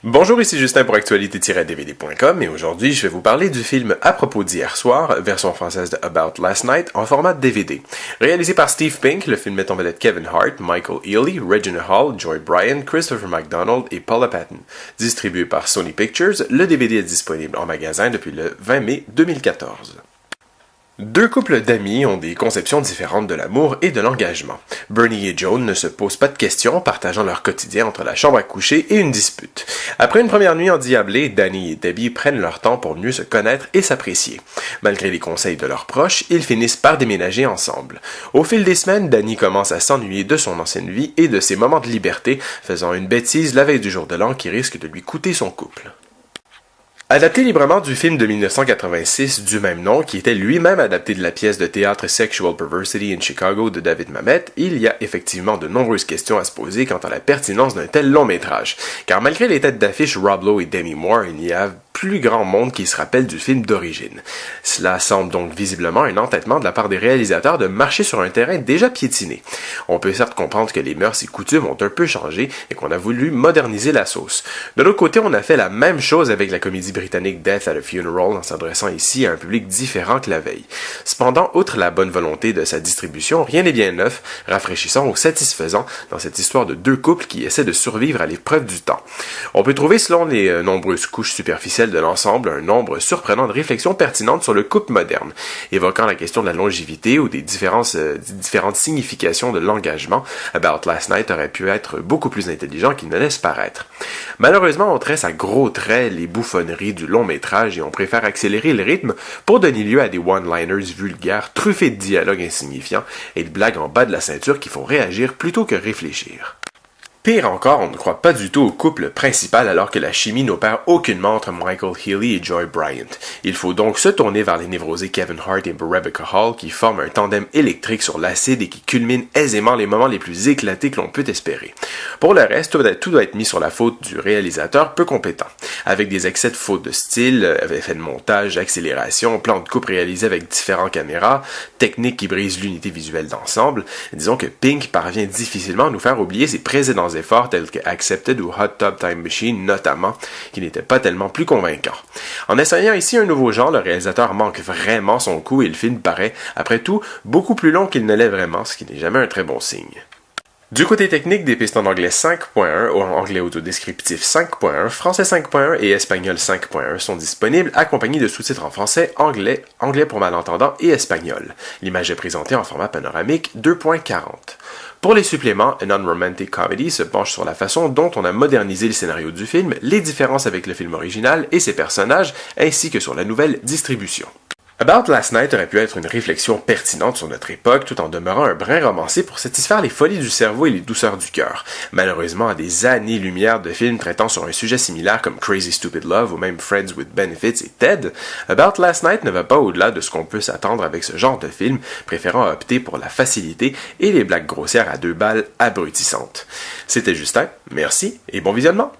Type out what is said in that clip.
Bonjour, ici Justin pour actualité-dvd.com et aujourd'hui je vais vous parler du film À propos d'hier soir, version française de About Last Night, en format DVD. Réalisé par Steve Pink, le film met en vedette Kevin Hart, Michael Ealy, Regina Hall, Joy Bryan, Christopher McDonald et Paula Patton. Distribué par Sony Pictures, le DVD est disponible en magasin depuis le 20 mai 2014. Deux couples d'amis ont des conceptions différentes de l'amour et de l'engagement. Bernie et Joan ne se posent pas de questions, partageant leur quotidien entre la chambre à coucher et une dispute. Après une première nuit endiablée, Danny et Debbie prennent leur temps pour mieux se connaître et s'apprécier. Malgré les conseils de leurs proches, ils finissent par déménager ensemble. Au fil des semaines, Danny commence à s'ennuyer de son ancienne vie et de ses moments de liberté, faisant une bêtise la veille du jour de l'an qui risque de lui coûter son couple. Adapté librement du film de 1986 du même nom, qui était lui-même adapté de la pièce de théâtre Sexual Perversity in Chicago de David Mamet, il y a effectivement de nombreuses questions à se poser quant à la pertinence d'un tel long métrage. Car malgré les têtes d'affiche Rob Lowe et Demi Moore, il y a plus grand monde qui se rappelle du film d'origine. Cela semble donc visiblement un entêtement de la part des réalisateurs de marcher sur un terrain déjà piétiné. On peut certes comprendre que les mœurs et coutumes ont un peu changé et qu'on a voulu moderniser la sauce. De l'autre côté, on a fait la même chose avec la comédie britannique Death at a Funeral en s'adressant ici à un public différent que la veille. Cependant, outre la bonne volonté de sa distribution, rien n'est bien neuf, rafraîchissant ou satisfaisant dans cette histoire de deux couples qui essaient de survivre à l'épreuve du temps. On peut trouver, selon les nombreuses couches superficielles de l'ensemble, un nombre surprenant de réflexions pertinentes sur le couple moderne, évoquant la question de la longévité ou des différentes significations de l'engagement. About Last Night aurait pu être beaucoup plus intelligent qu'il ne laisse paraître. Malheureusement, on tresse à gros traits les bouffonneries du long métrage et on préfère accélérer le rythme pour donner lieu à des one-liners vulgaires truffés de dialogues insignifiants et de blagues en bas de la ceinture qui font réagir plutôt que réfléchir. Pire encore, on ne croit pas du tout au couple principal alors que la chimie n'opère aucunement entre Michael Ealy et Joy Bryant. Il faut donc se tourner vers les névrosés Kevin Hart et Rebecca Hall qui forment un tandem électrique sur l'acide et qui culminent aisément les moments les plus éclatés que l'on peut espérer. Pour le reste, tout doit être mis sur la faute du réalisateur peu compétent. Avec des excès de faute de style, effets de montage, accélération, plans de coupe réalisés avec différentes caméras, techniques qui brisent l'unité visuelle d'ensemble, disons que Pink parvient difficilement à nous faire oublier ses précédents efforts tels que Accepted ou Hot Tub Time Machine notamment, qui n'étaient pas tellement plus convaincants. En essayant ici un nouveau genre, le réalisateur manque vraiment son coup et le film paraît, après tout, beaucoup plus long qu'il ne l'est vraiment, ce qui n'est jamais un très bon signe. Du côté technique, des pistes en anglais 5.1, en anglais autodescriptif 5.1, français 5.1 et espagnol 5.1 sont disponibles, accompagnés de sous-titres en français, anglais pour malentendants et espagnol. L'image est présentée en format panoramique 2.40. Pour les suppléments, A Non-Romantic Comedy se penche sur la façon dont on a modernisé le scénario du film, les différences avec le film original et ses personnages, ainsi que sur la nouvelle distribution. About Last Night aurait pu être une réflexion pertinente sur notre époque tout en demeurant un brin romancé pour satisfaire les folies du cerveau et les douceurs du cœur. Malheureusement, à des années-lumière de films traitant sur un sujet similaire comme Crazy Stupid Love ou même Friends with Benefits et Ted, About Last Night ne va pas au-delà de ce qu'on peut s'attendre avec ce genre de film, préférant opter pour la facilité et les blagues grossières à deux balles abrutissantes. C'était Justin, merci et bon visionnement!